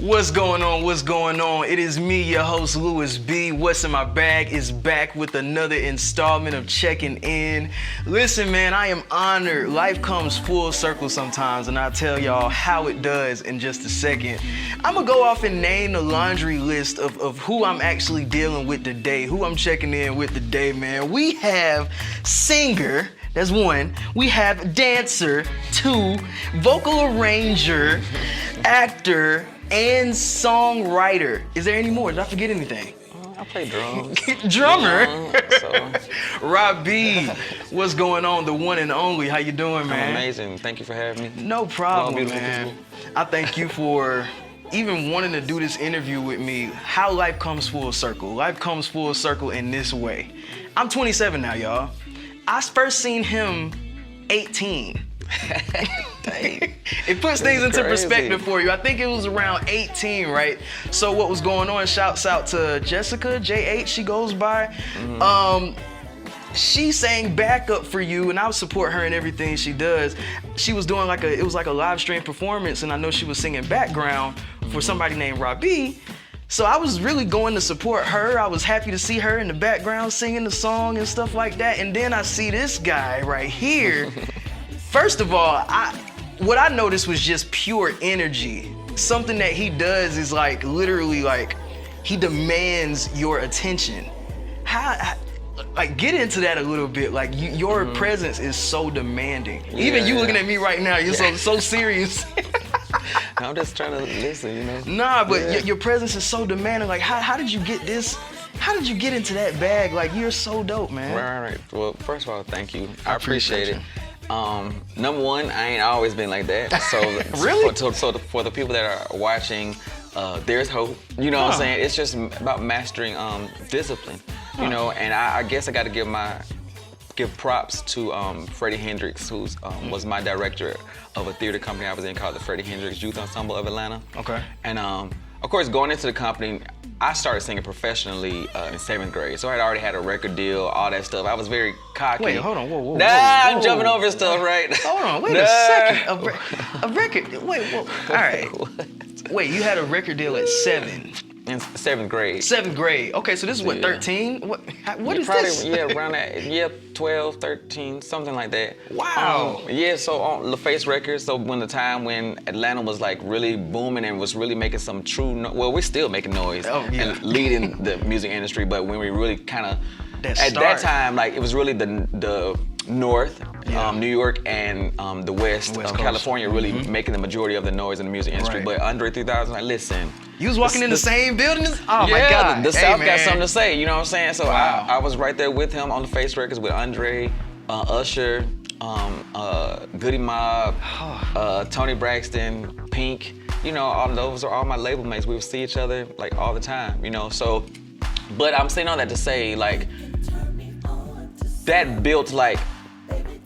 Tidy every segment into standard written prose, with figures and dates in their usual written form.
What's going on? What's going on? It is me, your host, Louis B. What's in My Bag is back with another installment of Checking In. Listen, man, I am honored. Life comes full circle sometimes, and I'll tell y'all how it does in just a second. I'm gonna go off and name the laundry list of who I'm actually dealing with today, who I'm checking in with today, man. We have singer, that's one. We have dancer, two. Vocal arranger, actor, and songwriter. Is there any more? Did I forget anything? I play drums. Drummer. So. Rahbi, what's going on? The one and only. How you doing, man? I'm amazing. Thank you for having me. No problem, beautiful man. people. I thank you for even wanting to do this interview with me. How life comes full circle. Life comes full circle in this way. I'm 27 now, y'all. I first seen him 18. It puts things into perspective for you. I think it was around 18, right? So what was going on? Shouts out to Jessica, JH, she goes by. She sang backup for you, and I would support her in everything she does. She was doing it was like a live stream performance, and I know she was singing background for somebody named Rahbi. So I was really going to support her. I was happy to see her in the background singing the song and stuff like that. And then I see this guy right here. First of all, what I noticed was just pure energy. Something that he does is like literally like he demands your attention. Get into that a little bit. Like your presence is so demanding. Even you looking at me right now, you're so serious. I'm just trying to listen, you know? Nah, but your presence is so demanding. Like, how did you get this? How did you get into that bag? Like, you're so dope, man. Right. Well, first of all, thank you. I appreciate it. Number one, I ain't always been like that. So really? For the people that are watching, there's hope. You know what I'm saying? It's just about mastering discipline. You know, and I guess I got to give props to Freddie Hendrix, who was my director of a theater company I was in called the Freddie Hendrix Youth Ensemble of Atlanta. Okay. And of course, going into the company, I started singing professionally in 7th grade. So I had already had a record deal, all that stuff. I was very cocky. Wait, hold on, whoa. I'm jumping over stuff, right? Hold on, wait a second. A record, wait, whoa, all right. Wait, you had a record deal at 7? In 7th grade. 7th grade. Okay, so this is what, 13? What is probably, this? Yeah, around that. 12, 13, something like that. Wow. So on LaFace Records, so when the time when Atlanta was like really booming and was really making some true, we're still making noise and leading the music industry, but when we really kind of, at that time, like it was really the North, New York, and the West California really making the majority of the noise in the music industry. But Andre 3000, like, listen. You was walking in the same building? Oh my God. The South got something to say, you know what I'm saying? So I was right there with him on LaFace Records with Andre, Usher, Goody Mob, Tony Braxton, Pink. You know, all those are all my label mates. We would see each other like all the time, you know? So, but I'm saying all that to say, like, that built like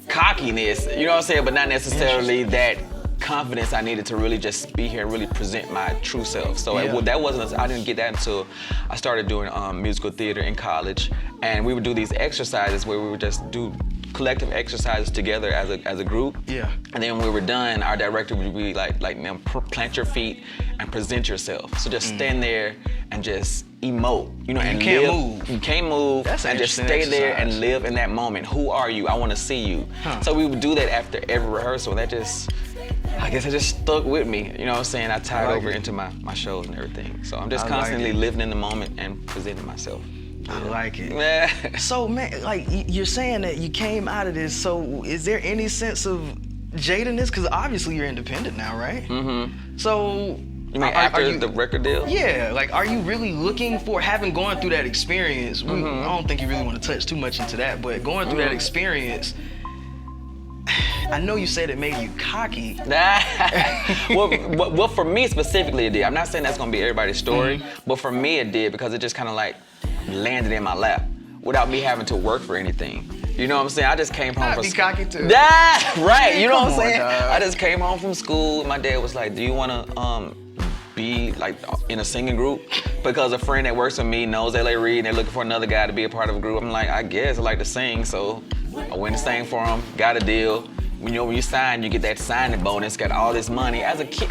cockiness, you know what I'm saying? But not necessarily that confidence I needed to really just be here and really present my true self. So that wasn't, I didn't get that until I started doing musical theater in college. And we would do these exercises where we would just do collective exercises together as a group. Yeah. And then when we were done, our director would be like now plant your feet and present yourself. So just stand there and just emote, you know, and you can't live. move. You can't move. That's and just stay there and live in that moment. Who are you? I want to see you. So we would do that after every rehearsal. That just, I guess it just stuck with me. You know what I'm saying? I tied over into my shows and everything. So I'm just constantly living in the moment and presenting myself. I like it. So, man, like, you're saying that you came out of this, so is there any sense of jadedness? Because obviously you're independent now, right? Mm-hmm. So... You mean after the record deal? Yeah, like, are you really looking for, having gone through that experience, I don't think you really want to touch too much into that, but going through that experience, I know you said it made you cocky. well, for me specifically, it did. I'm not saying that's gonna be everybody's story, but for me it did, because it just kind of like landed in my lap without me having to work for anything. You know what I'm saying? I just came home from school. Be cocky too. Right, you know what I'm saying? I just came home from school. My dad was like, do you wanna be like in a singing group? Because a friend that works with me knows L.A. Reid and they're looking for another guy to be a part of a group. I'm like, I guess I like to sing, so I went and sang for him, got a deal. when you sign, you get that signing bonus, got all this money. As a kid,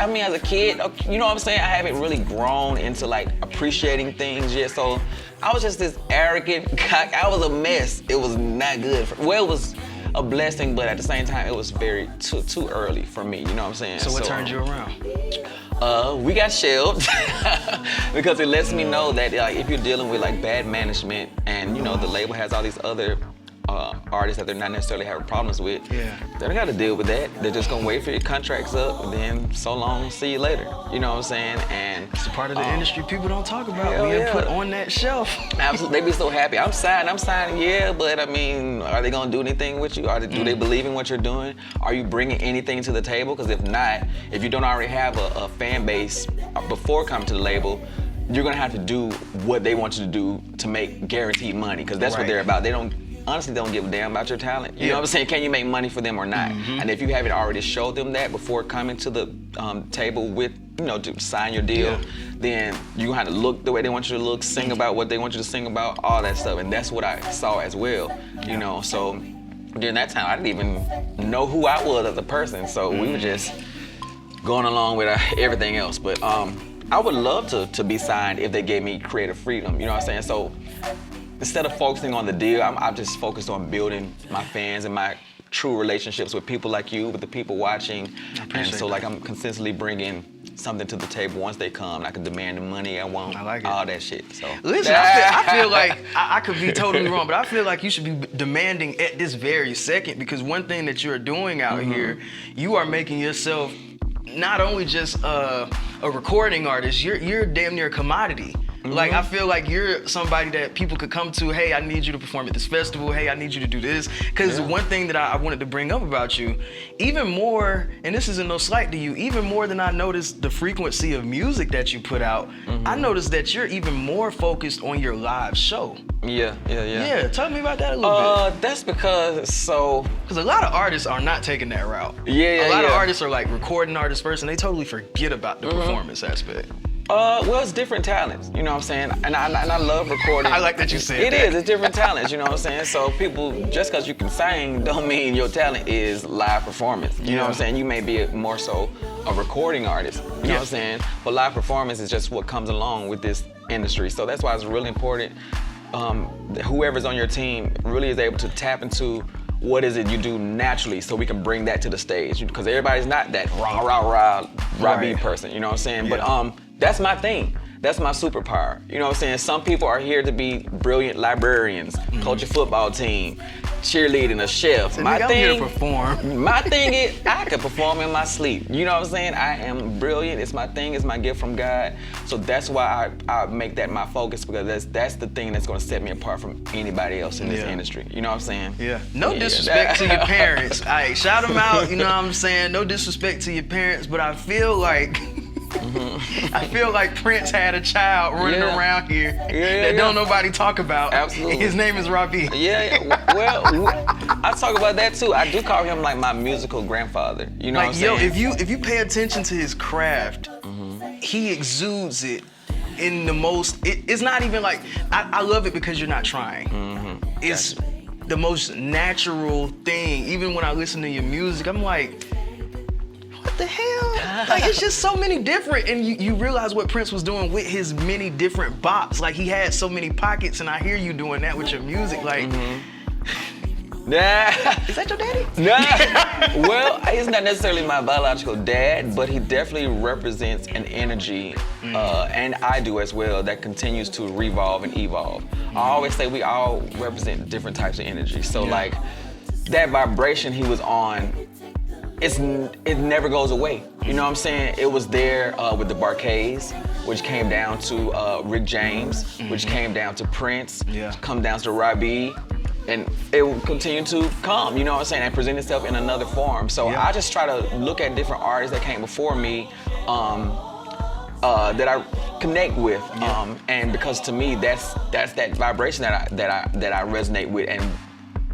you know what I'm saying? I haven't really grown into like appreciating things yet. So I was just this arrogant cock. I was a mess. It was not good. It was a blessing, but at the same time, it was very too early for me. You know what I'm saying? So what turned you around? We got shelved because it lets me know that like, if you're dealing with like bad management and you know the label has all these other artists that they're not necessarily having problems with, they don't got to deal with that. They're just gonna wait for your contracts up and then so long, see you later. You know what I'm saying? And it's a part of the industry people don't talk about. We put on that shelf. Absolutely, they be so happy. I'm signing, yeah, but I mean, are they gonna do anything with you? Do they believe in what you're doing? Are you bringing anything to the table? Because if not, if you don't already have a fan base before coming to the label, you're gonna have to do what they want you to do to make guaranteed money, because that's what they're about. They honestly don't give a damn about your talent. You know what I'm saying? Can you make money for them or not? And if you haven't already showed them that before coming to the table with, you know, to sign your deal, then you're gonna have to look the way they want you to look, sing about what they want you to sing about, all that stuff. And that's what I saw as well, you know? So during that time, I didn't even know who I was as a person. So we were just going along with everything else. But I would love to be signed if they gave me creative freedom, you know what I'm saying? So instead of focusing on the deal, I'm just focused on building my fans and my true relationships with people like you, with the people watching. And so like I'm consistently bringing something to the table. Once they come, I can demand the money I want, all that shit. So listen, I feel like I could be totally wrong, but I feel like you should be demanding at this very second, because one thing that you're doing out here, you are making yourself not only just a recording artist, you're damn near a commodity. Like, I feel like you're somebody that people could come to, hey, I need you to perform at this festival, hey, I need you to do this. Because one thing that I wanted to bring up about you, even more, and this isn't no slight to you, even more than I noticed the frequency of music that you put out, I noticed that you're even more focused on your live show. Yeah, tell me about that a little bit. That's because Because a lot of artists are not taking that route. A lot of artists are like recording artists first, and they totally forget about the performance aspect. Well, it's different talents, you know what I'm saying? And I love recording. I like that you said that. It's different talents, you know what I'm saying? So people, just because you can sing don't mean your talent is live performance. You know what I'm saying? You may be more so a recording artist, you know what I'm saying? But live performance is just what comes along with this industry. So that's why it's really important that whoever's on your team really is able to tap into what is it you do naturally, so we can bring that to the stage. Because everybody's not that rah Rahbi person, you know what I'm saying? But that's my thing. That's my superpower. You know what I'm saying? Some people are here to be brilliant librarians, coach a football team, cheerleading, a chef. So I'm here to perform. My thing is, I can perform in my sleep. You know what I'm saying? I am brilliant. It's my thing. It's my gift from God. So that's why I make that my focus, because that's the thing that's going to set me apart from anybody else in this industry. You know what I'm saying? No disrespect to your parents. I shout them out. You know what I'm saying? No disrespect to your parents, but I feel like I feel like Prince had a child running around here that don't nobody talk about. Absolutely. His name is Rahbi. Well, I talk about that too. I do call him like my musical grandfather. You know what I'm saying? If you pay attention to his craft, he exudes it in the most. It's not even like I love it because you're not trying. It's the most natural thing. Even when I listen to your music, I'm like, what the hell? Like, it's just so many different, and you realize what Prince was doing with his many different bops. Like, he had so many pockets, and I hear you doing that with your music. Like, is that your daddy? Nah. Well, he's not necessarily my biological dad, but he definitely represents an energy, and I do as well, that continues to revolve and evolve. I always say we all represent different types of energy. So like, that vibration he was on, it never goes away. You know what I'm saying? It was there with the Barcades, which came down to Rick James, which came down to Prince, come down to Rahbi, and it will continue to come, you know what I'm saying, and present itself in another form. So I just try to look at different artists that came before me that I connect with, and because to me that's that vibration that I resonate with, and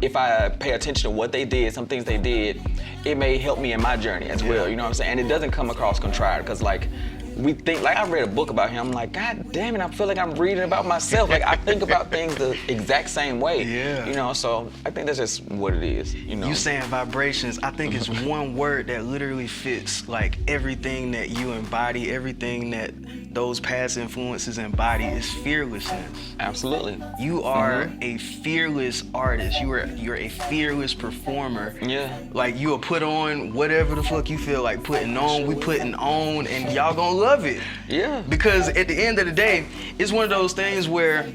if I pay attention to what they did, some things they did, it may help me in my journey as well, you know what I'm saying? And it doesn't come across contrived, because like we think, like I read a book about him, I'm like, God damn it, I feel like I'm reading about myself. Like I think about things the exact same way. Yeah. You know, so I think that's just what it is, you know. You saying vibrations, I think it's one word that literally fits like everything that you embody, everything that those past influences embody is fearlessness. Absolutely. You are a fearless artist. You're a fearless performer. Yeah. Like you'll put on whatever the fuck you feel like putting on, we putting on, and y'all gonna love it. Yeah. Because at the end of the day, it's one of those things where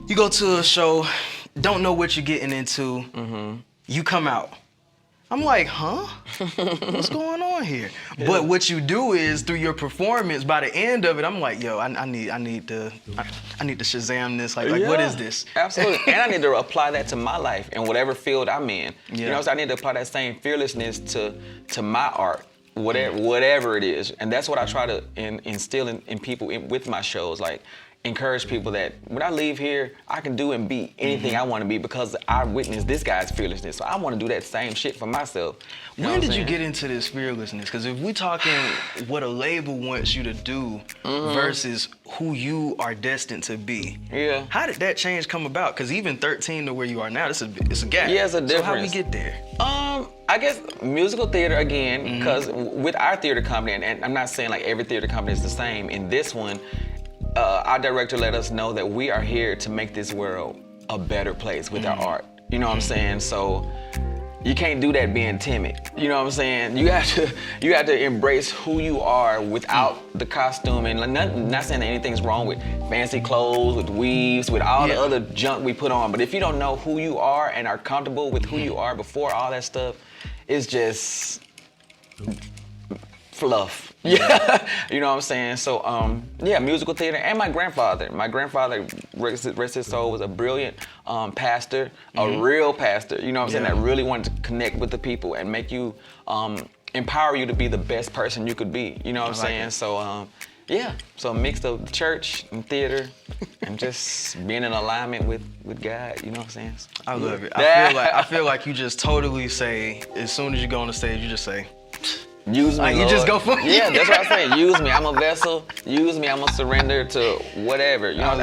you go to a show, don't know what you're getting into, you come out. I'm like, huh? What's going on here? Yeah. But what you do is through your performance, by the end of it, I'm like, yo, I need to Shazam this. Like what is this? Absolutely. And I need to apply that to my life in whatever field I'm in. Yeah. You know, so I need to apply that same fearlessness to my art, whatever it is. And that's what I try to instill in people with my shows. Like, encourage people that when I leave here, I can do and be anything I want to be because I witnessed this guy's fearlessness. So I want to do that same shit for myself. When did you get into this fearlessness? Because if we're talking what a label wants you to do versus who you are destined to be, how did that change come about? Because even 13 to where you are now, it's a gap. Yeah, it's a difference. So how we get there? I guess musical theater again, because with our theater company, and I'm not saying like every theater company is the same. In this one, our director let us know that we are here to make this world a better place with our art. You know what I'm saying? So you can't do that being timid. You know what I'm saying? You have to embrace who you are without the costume. And not saying that anything's wrong with fancy clothes, with weaves, with all the other junk we put on. But if you don't know who you are and are comfortable with who you are before all that stuff, it's just fluff. Yeah, you know what I'm saying? So, musical theater. And my grandfather, rest his soul, was a brilliant pastor, a real pastor, you know what I'm saying, that really wanted to connect with the people and make you, empower you to be the best person you could be, you know what I'm saying? So, so a mix of church and theater and just being in alignment with God, you know what I'm saying? I love it. I feel like you just totally say, as soon as you go on the stage, you just say, use me, like Lord. You just go for it. Yeah, that's what I'm saying. Use me. I'm a vessel. Use me. I'm gonna surrender to whatever. You know,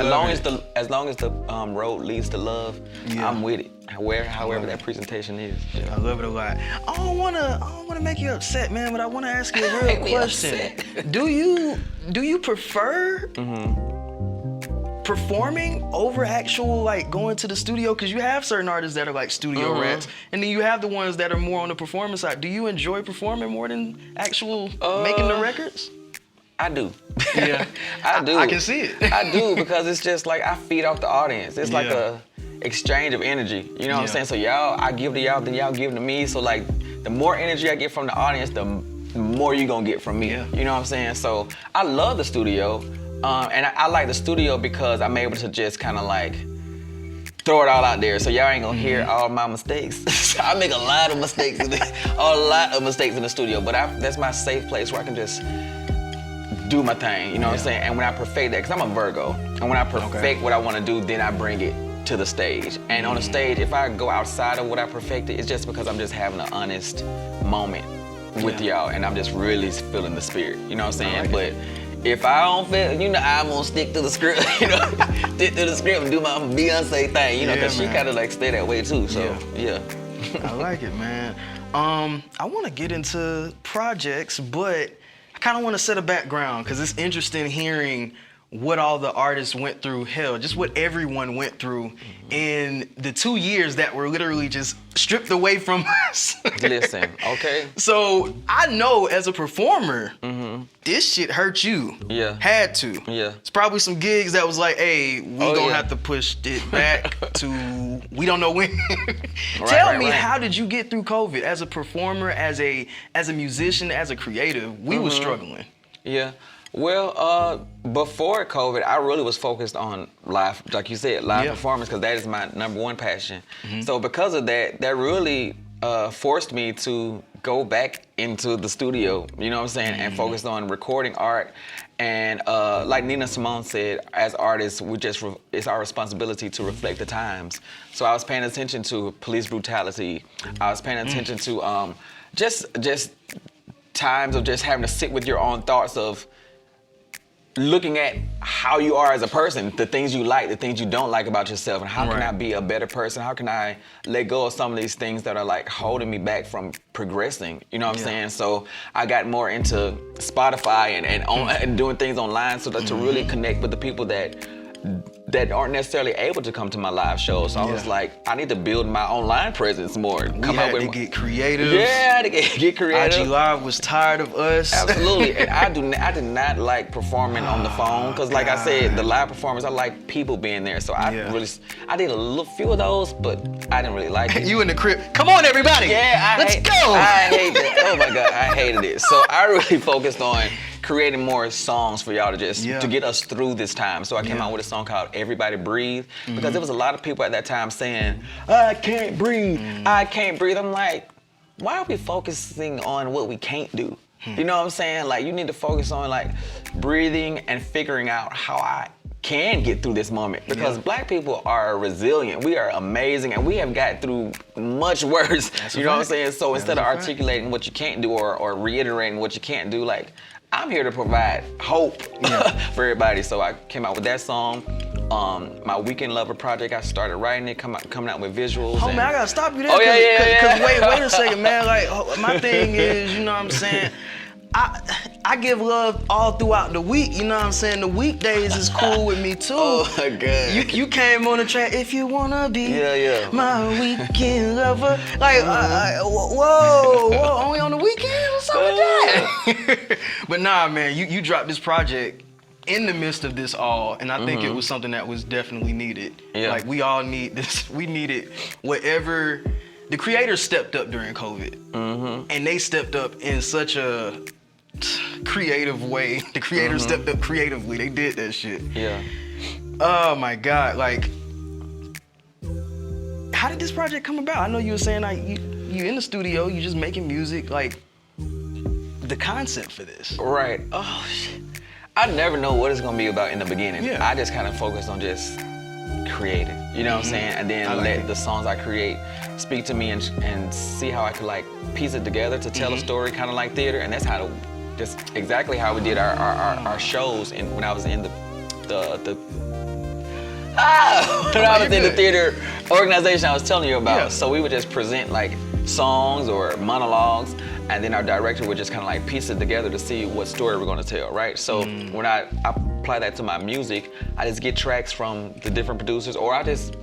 as long as the road leads to love, I'm with it. However that presentation is. I love it a lot. I don't wanna make you upset, man, but I wanna ask you a real question. Do you prefer performing over actual like going to the studio? Because you have certain artists that are like studio rats, and then you have the ones that are more on the performance side. Do you enjoy performing more than actual making the records? I do. Yeah, I do. I can see it. I do, because it's just like I feed off the audience. It's like a exchange of energy. You know what I'm saying? So I give to y'all, then y'all give to me. So like the more energy I get from the audience, the more you gonna get from me. Yeah. You know what I'm saying? So I love the studio. And I like the studio because I'm able to just kind of like throw it all out there, so y'all ain't gonna hear all my mistakes. So I make a lot of mistakes, in the studio, but that's my safe place where I can just do my thing, you know what I'm saying? And when I perfect that, because I'm a Virgo, and when I perfect what I want to do, then I bring it to the stage. And on the stage, if I go outside of what I perfected, it's just because I'm just having an honest moment with y'all, and I'm just really feeling the spirit, you know what I'm saying? But if I don't feel, you know, I'm gonna stick to the script, you know, stick to the script and do my Beyonce thing, you know, because she kind of like stay that way too, so I like it, man. I want to get into projects, but I kind of want to set a background because it's interesting hearing what all the artists went through, hell, just what everyone went through in the 2 years that were literally just stripped away from us. Listen, okay. So I know as a performer, this shit hurt you. Yeah. Had to. Yeah. It's probably some gigs that was like, hey, we gonna have to push it back to, we don't know when. Tell me, how did you get through COVID as a performer, as a musician, as a creative? We were struggling. Yeah. Well, before COVID, I really was focused on live, like you said, live performance, because that is my #1 passion. So because of that, that really forced me to go back into the studio, you know what I'm saying, and focus on recording art. And like Nina Simone said, as artists, it's our responsibility to reflect the times. So I was paying attention to police brutality. I was paying attention to just times of just having to sit with your own thoughts of, looking at how you are as a person, the things you like, the things you don't like about yourself, and how can I be a better person? How can I let go of some of these things that are like holding me back from progressing? You know what I'm saying? So I got more into Spotify and doing things online so that to really connect with the people that aren't necessarily able to come to my live shows. So I was like, I need to build my online presence more. We had to get creative. Yeah, to get creative. IG Live was tired of us. Absolutely, and I did not like performing on the phone because, like I said, the live performance, I like people being there. So I did a little few of those, but I didn't really like it. You in the crib? Come on, everybody! Yeah, let's go. I hate that. Oh my God, I hated it. So I really focused on creating more songs for y'all to just to get us through this time. So I came out with a song called Everybody Breathe because there was a lot of people at that time saying, I can't breathe, I can't breathe. I'm like, why are we focusing on what we can't do? You know what I'm saying? Like, you need to focus on like breathing and figuring out how I can get through this moment because Black people are resilient. We are amazing and we have got through much worse. You know what I'm saying? So instead of articulating what you can't do or reiterating what you can't do, like, I'm here to provide hope for everybody. So I came out with that song. My Weekend Lover project, I started writing it, coming out with visuals. Oh man, I gotta stop you there. Oh yeah. Wait a second, man. Like, my thing is, you know what I'm saying? I give love all throughout the week, you know what I'm saying? The weekdays is cool with me too. Oh my God. You came on the track, if you wanna be my weekend lover. Like, whoa, only on the weekend? What's up with that? But nah, man, you dropped this project in the midst of this all, and I think it was something that was definitely needed. Yeah. Like, we all need this. We needed whatever. The creators stepped up during COVID, and they stepped up in such a creative way. The creators stepped up creatively. They did that shit. Yeah. Oh my God! Like, how did this project come about? I know you were saying like you in the studio, you just making music. Like, the concept for this. Right. Oh shit. I never know what it's gonna be about in the beginning. Yeah. I just kind of focus on just creating. You know what I'm saying? And then let the songs I create speak to me and see how I could like piece it together to tell a story, kind of like theater. And that's just exactly how we did our shows when I was in the theater organization I was telling you about. Yeah. So we would just present like songs or monologues, and then our director would just kind of like piece it together to see what story we're going to tell, right? So when I apply that to my music, I just get tracks from the different producers, or I just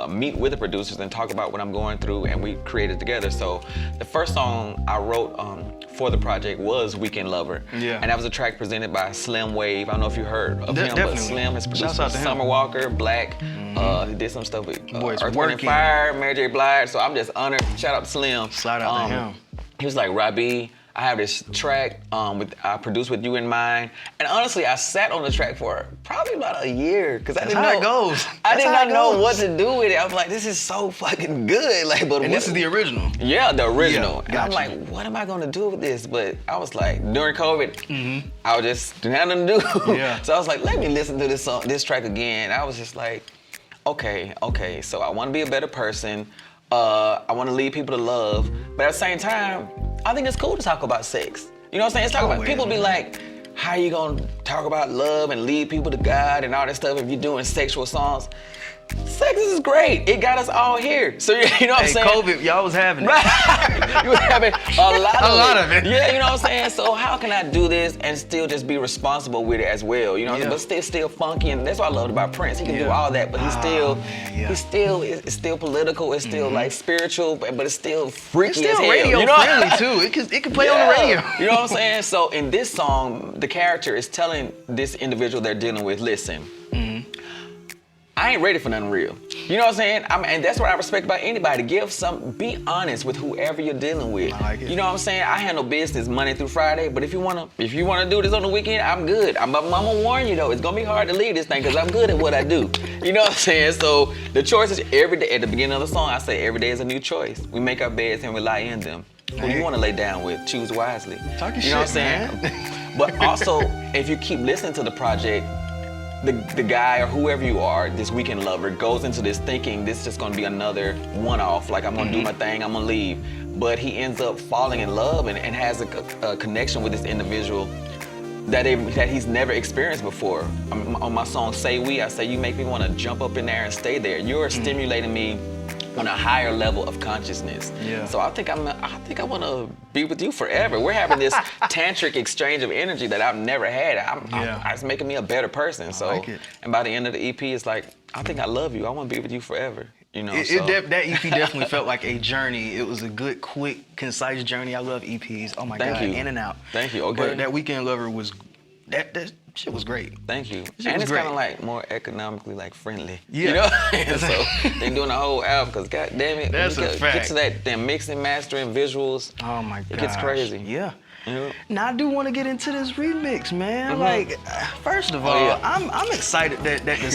meet with the producers and talk about what I'm going through, and we create it together. So the first song I wrote for the project was Weekend Lover. Yeah. And that was a track presented by Slim Wave. I don't know if you heard of him, definitely. But Slim has produced Summer Walker, Black. He did some stuff with Earth, Wind & Fire, Mary J. Blige. So I'm just honored. Shout out to Slim. Shout out to him. He was like, Rahbi, I have this track I produced with you in mind. And honestly, I sat on the track for probably about a year because I didn't know. That's how it goes. I did not know what to do with it. I was like, this is so fucking good. Like, but this is the original. Yeah, the original. Yeah, and I'm like, what am I gonna do with this? But I was like, during COVID, I was just didn't have nothing to do. Yeah. So I was like, let me listen to this track again. I was just like, okay. So I want to be a better person. I want to lead people to love, but at the same time, I think it's cool to talk about sex. You know what I'm saying? People be like, how you gonna talk about love and lead people to God and all that stuff if you're doing sexual songs? Sex is great. It got us all here. So you know what I'm saying? COVID, y'all was having it. You was having a lot of it. Yeah, you know what I'm saying? So how can I do this and still just be responsible with it as well? You know what I'm saying? But still funky, and that's what I loved about Prince. He can do all that, but he's still political. It's still like spiritual, but it's still freaky as hell. It's still radio friendly too. It can play on the radio. You know what I'm saying? So in this song, the character is telling this individual they're dealing with, listen, I ain't ready for nothing real. You know what I'm saying? And that's what I respect about anybody. Be honest with whoever you're dealing with. I like it. You know what I'm saying? I handle business Monday through Friday, but if you wanna do this on the weekend, I'm good. I'm gonna warn you though, it's gonna be hard to leave this thing because I'm good at what I do. You know what I'm saying? So the choice is every day. At the beginning of the song, I say every day is a new choice. We make our beds and we lie in them. Who you wanna lay down with? Choose wisely. Talking you know what I'm saying? Man. But also, if you keep listening to the project, the guy or whoever you are, this weekend lover, goes into this thinking this is just gonna be another one-off, like I'm gonna do my thing, I'm gonna leave. But he ends up falling in love and has a connection with this individual that he's never experienced before. On my song Say We, I say you make me want to jump up in there and stay there. You're stimulating me on a higher level of consciousness. Yeah. So I think I want to be with you forever. We're having this tantric exchange of energy that I've never had. It's making me a better person. So, like it. And by the end of the EP, it's like, I think I love you. I want to be with you forever. You know, that EP definitely felt like a journey. It was a good, quick, concise journey. I love EPs. Oh my God, you. in and out. Thank you. Okay. But that Weekend Lover was that shit was great. Thank you. Shit And was it's great. kind of like more economically like friendly. Yeah. You know? And so they doing a whole album because God damn it, That's when a you fact. get to that damn mixing, mastering, visuals. Oh my God. It gets crazy. Yeah. Yeah. Now I do want to get into this remix, man. Mhm. Like, first of all, yeah. I'm excited that the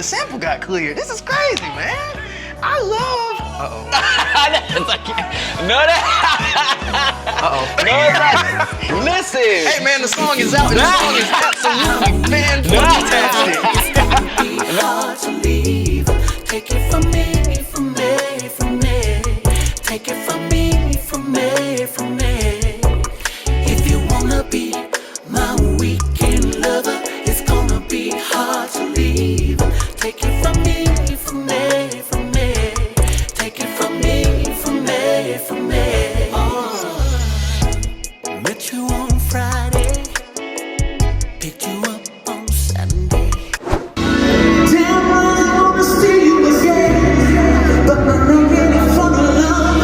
sample got cleared. This is crazy, man. I love. No, that. No, it's not. Listen. Hey man, the song is out. And the song is absolutely fantastic. Hard to leave. Take it from me, from me, from me. Take it from me, from me, from me. If you wanna be my weekend lover, it's gonna be hard to leave. Take it from me, from me, from me. Take it from me, from me, from me. Met you on Friday, picked you up on Saturday. Damn, I wanna see you again, but I'm not ready for the love.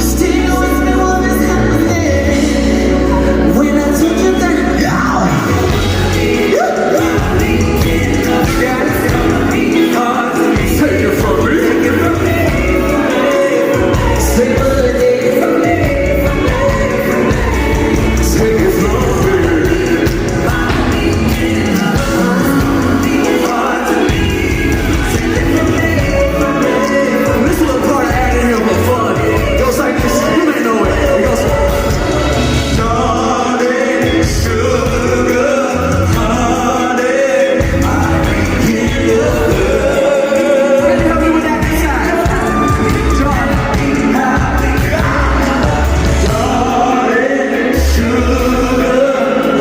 Still with me what is happening. When I took you down, take it from me. Say what it is. Take it from me. This little part I added here for fun. It goes like this. You may know it. It goes, darling, sugar, honey, I give you love. Can you help me with that this time? Darling, sugar,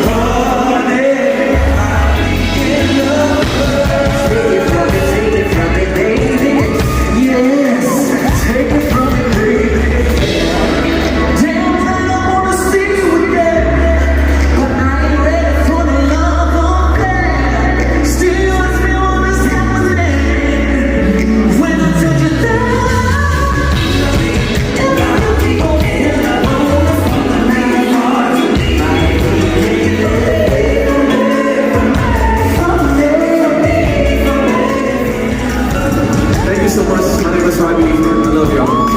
honey, I give you love. Take it from me, baby. Yes, take it from me, baby. Damn right, I wanna see you again, but I ain't ready for the love of that. Still with me on this happening. When I touch you down, thank you so much. My name is Rahbi. I love y'all.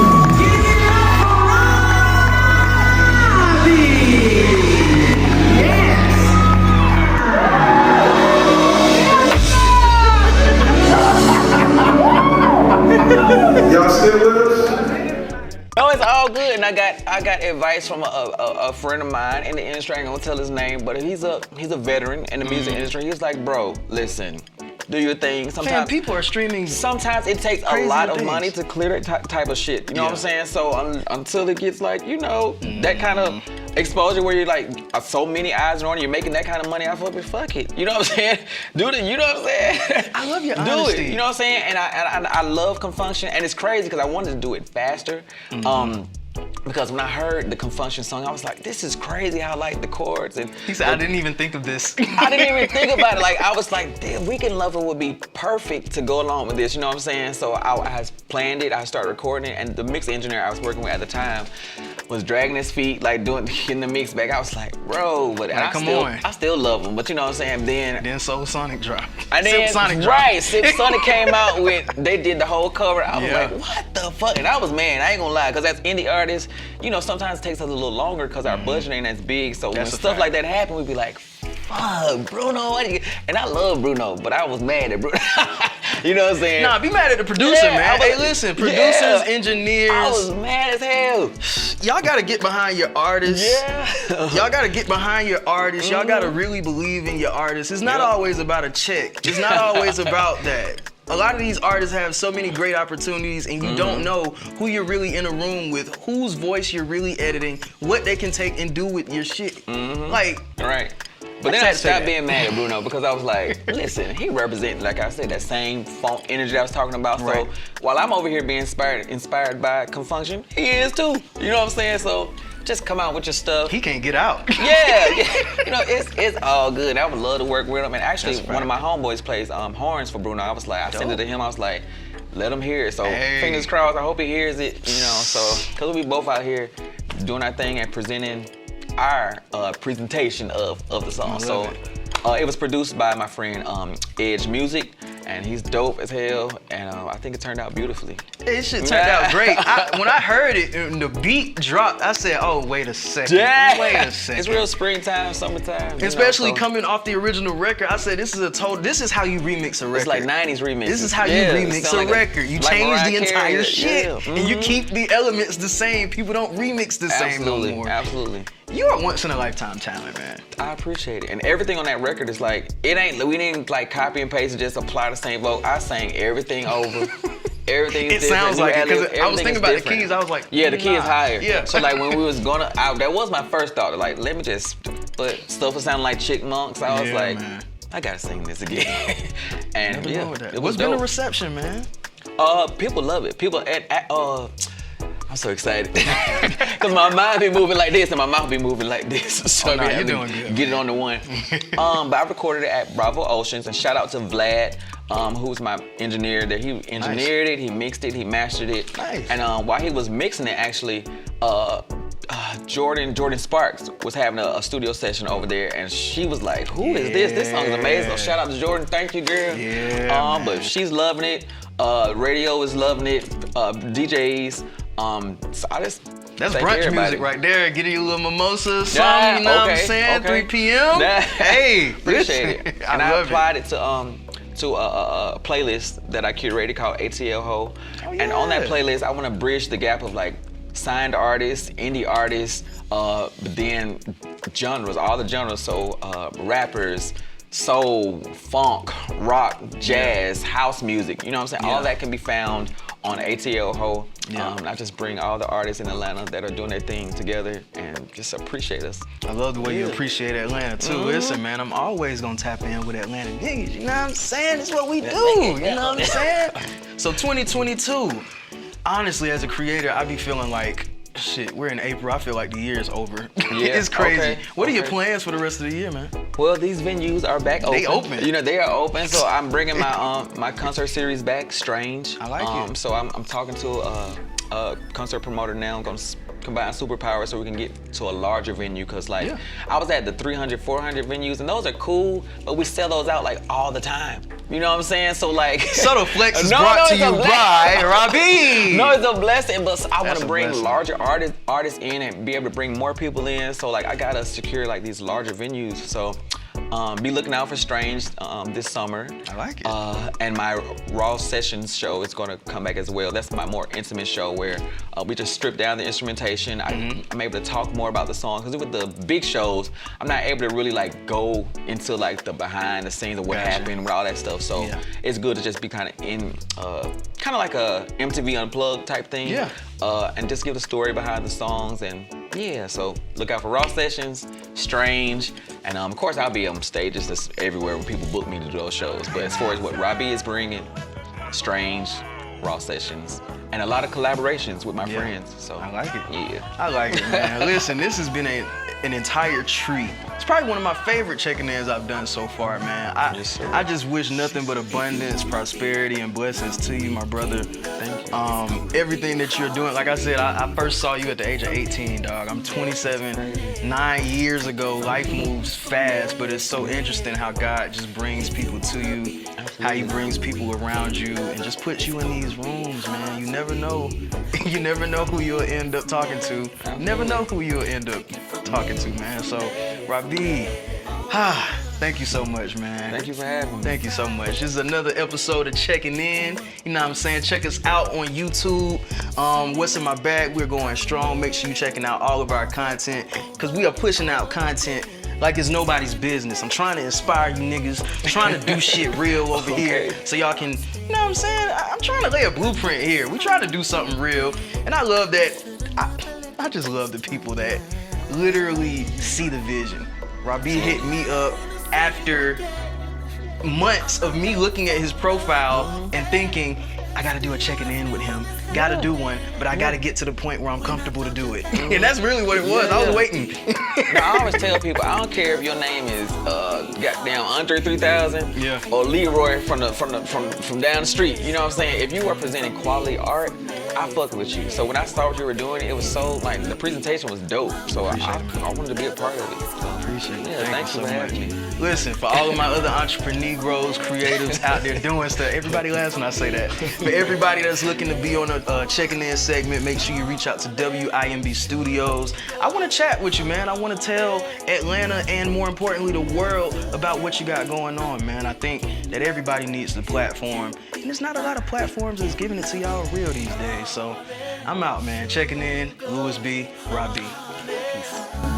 Y'all still with us? No, it's all good. And I got advice from a friend of mine in the industry. I ain't gonna tell his name, but he's a veteran in the music industry. He's like, bro, listen, do your thing. Man, Sometimes people are streaming. Sometimes it takes a Crazy lot of things. money to clear that type of shit. You know what I'm saying? So until it gets like, you know, that kind of exposure where you're like, so many eyes are on you, you're making that kind of money off of it, fuck it. You know what I'm saying? Do it, you know what I'm saying? I love your Do honesty. it, you know what I'm saying? And I love Confunction, and it's crazy because I wanted to do it faster. Because when I heard the Confunction song, I was like, this is crazy how like the chords and He said, I didn't even think of this. I didn't even think about it. Like I was like, damn, Weekend Lover would be perfect to go along with this. You know what I'm saying? So I planned it. I started recording it, and the mix engineer I was working with at the time was dragging his feet, like getting the mix back. I was like, bro, but Like, come on. I still love him. But you know what I'm saying? Then Soul Sonic dropped. And then, Sip Sonic dropped. right, Sip Sonic came out with, they did the whole cover. I was Yeah. like, what the fuck? And I was mad, I ain't gonna lie, because as indie artists, you know, sometimes it takes us a little longer because our budget ain't as big. So That's a when stuff fact. like that happen, we'd be like, fuck, Bruno. And I love Bruno, but I was mad at Bruno. You know what I'm saying? Nah, be mad at the producer, Yeah, man. I was- Hey, listen, producers, yeah. engineers, I was mad as hell. y'all gotta get behind your artists. Yeah. Y'all gotta get behind your artists. Y'all gotta really believe in your artists. It's not Yeah. always about a check. It's not always about that. a lot of these artists have so many great opportunities, and you don't know who you're really in a room with, whose voice you're really editing, what they can take and do with your shit. Like, Right. But then I stopped being mad at Bruno because I was like, listen, he represents, like I said, that same funk energy I was talking about. Right. So while I'm over here being inspired by Confunction, he is too. You know what I'm saying? So just come out with your stuff. he can't get out. Yeah. You know, it's all good. I would love to work with him. And actually, That's one of right. my homeboys plays horns for Bruno. I was like, I sent it Dope. to him. I was like, let him hear it. So Hey. fingers crossed. I hope he hears it. You know, so because we both out here doing our thing and presenting our presentation of the song. love So it. it was produced by my friend Edge Music, and he's dope as hell. And I think it turned out beautifully. It shit turned out great. When I heard it and the beat dropped, I said, "Oh, wait a second. Yeah. Wait a second." It's real springtime, summertime. you know, Especially so coming off the original record, I said, "This is how you remix a record. It's like 90s remix. This is how you Yeah, remix sound a like record. You like change Mariah the entire Carey. shit, Yeah. and you keep the elements the same. People don't remix the same no Absolutely, more. absolutely. You are once in a lifetime talent, man. I appreciate it. And everything on that record is like, we didn't like copy and paste and just apply the same vote. I sang everything over. Everything is It different. sounds New like it, ad-libs, 'cause I was everything thinking is about the different. keys, I was like, yeah, the key is nah. higher. Yeah. So like when we was gonna, that was my first thought. Like, let me just, but stuff was sounding like Chickmunks. I was Yeah, like, man. I gotta sing this again. And Nothing yeah, wrong with that. it was What's been the dope. reception, man? People love it. People I'm so excited because my mind be moving like this and my mouth be moving like this. So Oh, nah, I you're be doing good, Get it on the one. But I recorded it at Bravo Oceans, and shout out to Vlad, who's my engineer. That he engineered it, he mixed it, he mastered it. Nice. And while he was mixing it, actually, Jordan Sparks was having a studio session over there, and she was like, "Who is this? This song is amazing." So shout out to Jordan, thank you, girl. Yeah, man. But she's loving it. Radio is loving it. DJs. So I just That's thank brunch everybody. music right there. Get you a little mimosa, something, Yeah, you know what I'm okay, saying? okay. 3 p.m. Nah. Hey, Appreciate listen, it. I And I love applied it to a playlist that I curated called ATL Ho. And on that yeah. playlist, I want to bridge the gap of like signed artists, indie artists, but then genres, all the genres. So rappers, soul, funk, rock, jazz, house music. You know what I'm saying? Yeah. All that can be found on ATL Ho. Yeah. I just bring all the artists in Atlanta that are doing their thing together and just appreciate us. I love the way you Yeah. appreciate Atlanta too. Listen, man, I'm always gonna tap in with Atlanta niggas. You know what I'm saying? It's what we do. You know what I'm saying? So 2022, honestly, as a creator, I be feeling like, shit, we're in April. I feel like the year is over. Yeah, It's crazy. okay, What are your okay. plans for the rest of the year, man? Well, these venues are back open. They open. You know, they are open. So I'm bringing my my concert series back, Strange. I like it. So I'm talking to a concert promoter now. I'm gonna combine superpowers so we can get to a larger venue. Cause like Yeah. I was at the 300, 400 venues, and those are cool, but we sell those out like all the time. You know what I'm saying? So like Subtle Flex is No, brought no, to it's a you by Rahbi. No, it's a blessing, but I want That's to a bring blessing. larger artists in and be able to bring more people in. So like I gotta secure like these larger venues. So be looking out for Strange this summer. I like it. And my Raw Sessions show is gonna come back as well. That's my more intimate show where we just strip down the instrumentation. I'm able to talk more about the songs because with the big shows, I'm not able to really like go into like the behind the scenes of what Gotcha. happened with all that stuff. So Yeah. it's good to just be kind of in, kind of like a MTV Unplugged type thing. Yeah. And just give the story behind the songs and yeah. So look out for Raw Sessions, Strange, and of course I'll be on stages just everywhere when people book me to do those shows. But as far as what Rahbi is bringing, Strange, Raw Sessions, and a lot of collaborations with my friends. So I like it. Yeah. I like it, man. Listen, this has been an entire treat. It's probably one of my favorite check-ins I've done so far, man. Yes, sir. I just wish nothing but abundance, prosperity, and blessings to you, my brother. Thank you. Everything that you're doing, like I said, I first saw you at the age of 18, dog. I'm 27. 9 years ago, life moves fast, but it's so interesting how God just brings people to you, how He brings people around you, and just puts you in these rooms, man. You never know. You never know who you'll end up talking to. You never know who you'll end up talking to, man. So, Rahbi, thank you so much, man. Thank you for having me. Thank you so much. This is another episode of Checking In. You know what I'm saying? Check us out on YouTube. What's in my bag? We're going strong. Make sure you're checking out all of our content because we are pushing out content like it's nobody's business. I'm trying to inspire you niggas. I'm trying to do shit real over here so y'all can, you know what I'm saying? I'm trying to lay a blueprint here. We trying to do something real. And I love that, I just love the people that literally see the vision. Rahbi hit me up after months of me looking at his profile and thinking, I gotta do a checking in with him. Gotta do one, but I gotta get to the point where I'm comfortable to do it. And that's really what it was. I was waiting. Now, I always tell people, I don't care if your name is goddamn Andre 3000 or Leroy from down the street. You know what I'm saying? If you are presenting quality art, I fuck with you. So when I saw what you were doing, it was so like the presentation was dope. So I wanted to be a part of it. Appreciate it. Yeah, thanks for having me. Listen, for all of my other entrepreneurs, creatives out there doing stuff, everybody laughs when I say that. For everybody that's looking to be on a checking in segment, make sure you reach out to WIMB Studios. I want to chat with you, man. I want to tell Atlanta and more importantly the world about what you got going on, man. I think that everybody needs the platform, and there's not a lot of platforms that's giving it to y'all real these days. So I'm out, man. Checking in, Louis B, Rahbi. Peace.